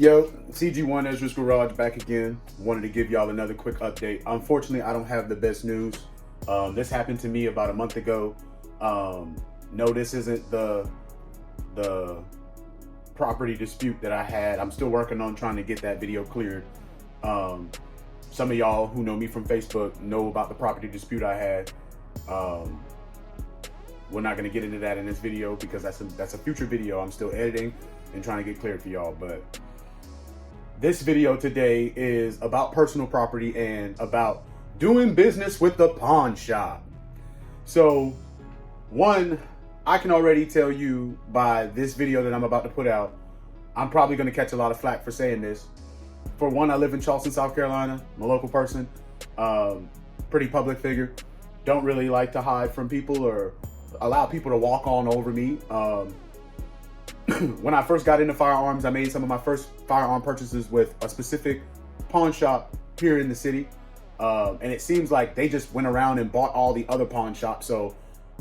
Yo, CG1 Ezra's Garage back again. Wanted to give y'all another quick update. Unfortunately, I don't have the best news. This happened to me about a month ago. No, this isn't the property dispute that I had. I'm still working on trying to get that video cleared. Some of y'all who know me from Facebook know about the property dispute I had. We're not going to get into that in this video because that's a future video. I'm still editing and trying to get cleared for y'all. But this video today is about personal property and about doing business with the pawn shop. So, one, I can already tell you by this video that I'm about to put out, I'm probably going to catch a lot of flack for saying this. For one, I live in Charleston, South Carolina. I'm a local person, pretty public figure. Don't really like to hide from people or allow people to walk on over me. When I first got into firearms, I made some of my first firearm purchases with a specific pawn shop here in the city. And it seems like they just went around and bought all the other pawn shops. So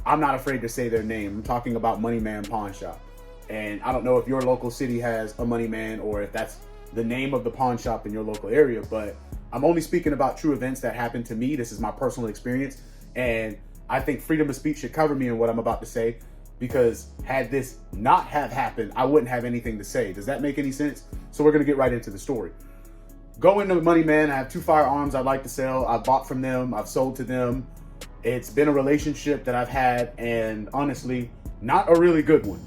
I'm not afraid to say their name. I'm talking about Money Man Pawn Shop. And I don't know if your local city has a Money Man or if that's the name of the pawn shop in your local area, but I'm only speaking about true events that happened to me. This is my personal experience. And I think freedom of speech should cover me in what I'm about to say, because had this not have happened, I wouldn't have anything to say. Does that make any sense? So we're going to get right into the story. Go into Money Man. I have two firearms I'd like to sell. I bought from them. I've sold to them. It's been a relationship that I've had, and honestly, not a really good one.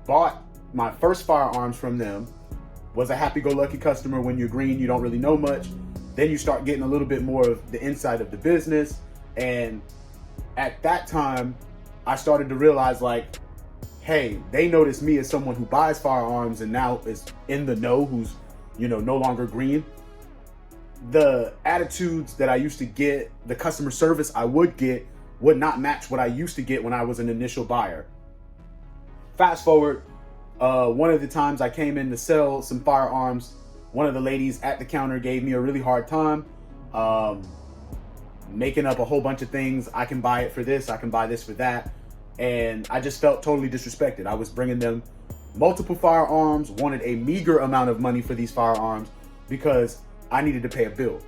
Bought my first firearms from them. Was a happy-go-lucky customer. When you're green, you don't really know much. Then you start getting a little bit more of the inside of the business. And at that time, I started to realize, like, hey, they notice me as someone who buys firearms and now is in the know, who's, you know, no longer green. The attitudes that I used to get, the customer service I would get, would not match what I used to get when I was an initial buyer. Fast forward, one of the times I came in to sell some firearms, one of the ladies at the counter gave me a really hard time, making up a whole bunch of things. I can buy it for this, I can buy this for that. And I just felt totally disrespected. I was bringing them multiple firearms, wanted a meager amount of money for these firearms because I needed to pay a bill.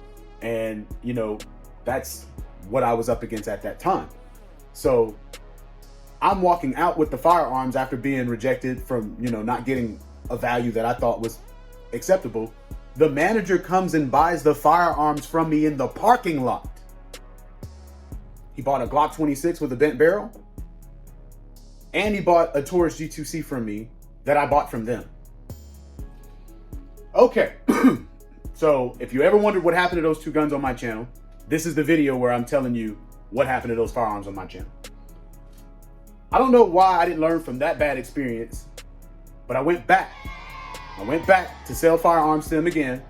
And, you know, that's what I was up against at that time. So I'm walking out with the firearms after being rejected from, you know, not getting a value that I thought was acceptable. The manager comes and buys the firearms from me in the parking lot. He bought a Glock 26 with a bent barrel, and he bought a Taurus G2C from me that I bought from them. Okay, so if you ever wondered what happened to those two guns on my channel, this is the video where I'm telling you what happened to those firearms on my channel. I don't know why I didn't learn from that bad experience, but I went back. I went back to sell firearms to them again,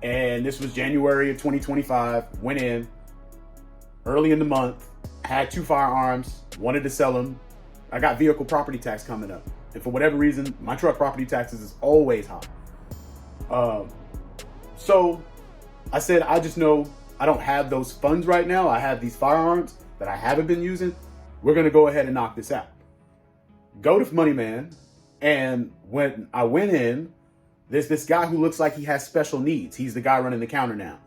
and this was January of 2025. Went in early in the month, had two firearms, wanted to sell them. I got vehicle property tax coming up, and for whatever reason, my truck property taxes is always high. So I said, I just know I don't have those funds right now. I have these firearms that I haven't been using. We're going to go ahead and knock this out. Go to Money Man. And when I went in, there's this guy who looks like he has special needs. He's the guy running the counter now.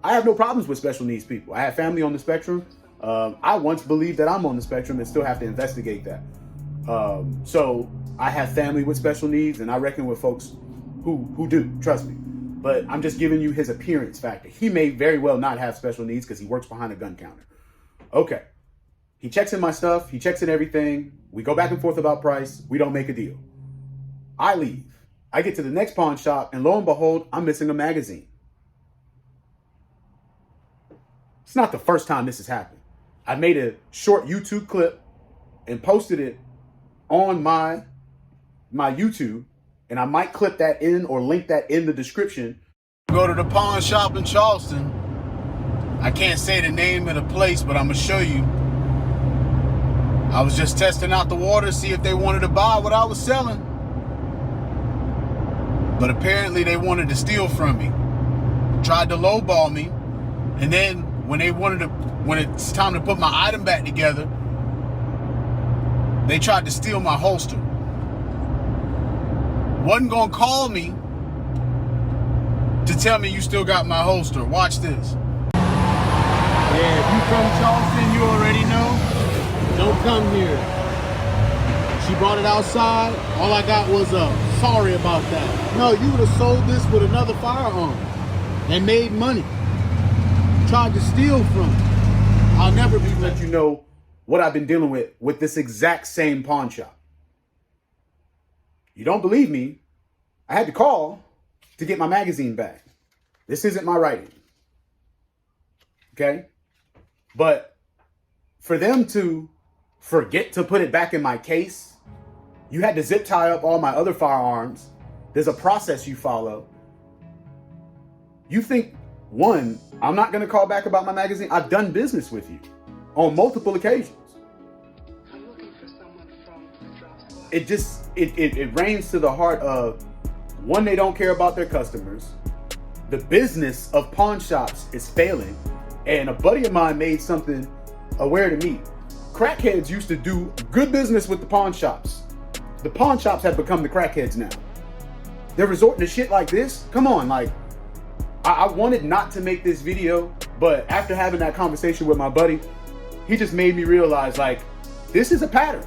I have no problems with special needs people. I have family on the spectrum. I once believed that I'm on the spectrum and still have to investigate that. So I have family with special needs, and I reckon with folks who do, trust me. But I'm just giving you his appearance factor. He may very well not have special needs because he works behind a gun counter. Okay. He checks in my stuff. He checks in everything. We go back and forth about price. We don't make a deal. I leave. I get to the next pawn shop, and lo and behold, I'm missing a magazine. It's not the first time this has happened. I made a short YouTube clip and posted it on my YouTube, and I might clip that in or link that in the description. Go to the pawn shop in Charleston. I can't say the name of the place, but I'm going to show you. I was just testing out the water, see if they wanted to buy what I was selling. But apparently they wanted to steal from me. Tried to lowball me. And then when it's time to put my item back together, they tried to steal my holster. wasn't gonna call me to tell me you still got my holster. Watch this. Yeah, if you from Charleston, you already know. Don't come here. She brought it outside. All I got was a sorry about that. No, you would have sold this with another firearm and made money. Tried to steal from it. I'll never be let you know what I've been dealing with this exact same pawn shop. You don't believe me? I had to call to get my magazine back. This isn't my writing. Okay? But for them to forget to put it back in my case, you had to zip tie up all my other firearms. There's a process you follow. You think, one, I'm not going to call back about my magazine? I've done business with you on multiple occasions. I'm looking for someone from the drop squad. It rains to the heart of, one, they don't care about their customers. The business of pawn shops is failing. And a buddy of mine made something aware to me. Crackheads used to do good business with the pawn shops. The pawn shops have become the crackheads now. They're resorting to shit like this. Come on, like, I wanted not to make this video, but after having that conversation with my buddy, he just made me realize, like, this is a pattern.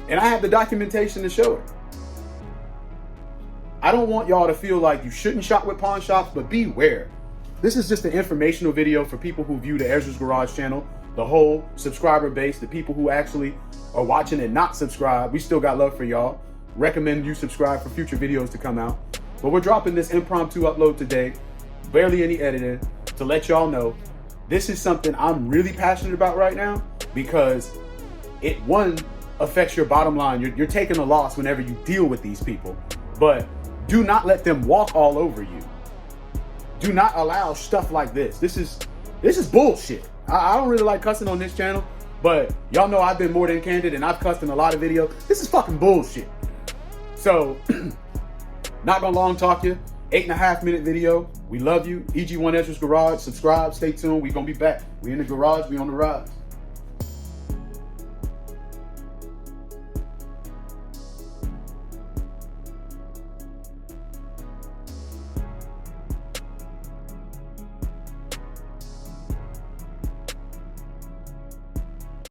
And I have the documentation to show it. I don't want y'all to feel like you shouldn't shop with pawn shops, but beware. This is just an informational video for people who view the Ezra's Garage channel, the whole subscriber base, the people who actually are watching and not subscribe. We still got love for y'all. Recommend you subscribe for future videos to come out. But we're dropping this impromptu upload today, barely any editing, to let y'all know this is something I'm really passionate about right now, because it, one, affects your bottom line. You're taking a loss whenever you deal with these people, but do not let them walk all over you. Do not allow stuff like this. This is bullshit. I don't really like cussing on this channel, but y'all know I've been more than candid and I've cussed in a lot of videos. This is fucking bullshit. So, not gonna long talk you. 8.5 minute video. We love you. EG1 Ezra's Garage. Subscribe. Stay tuned. We gonna be back. We in the garage. We on the rise.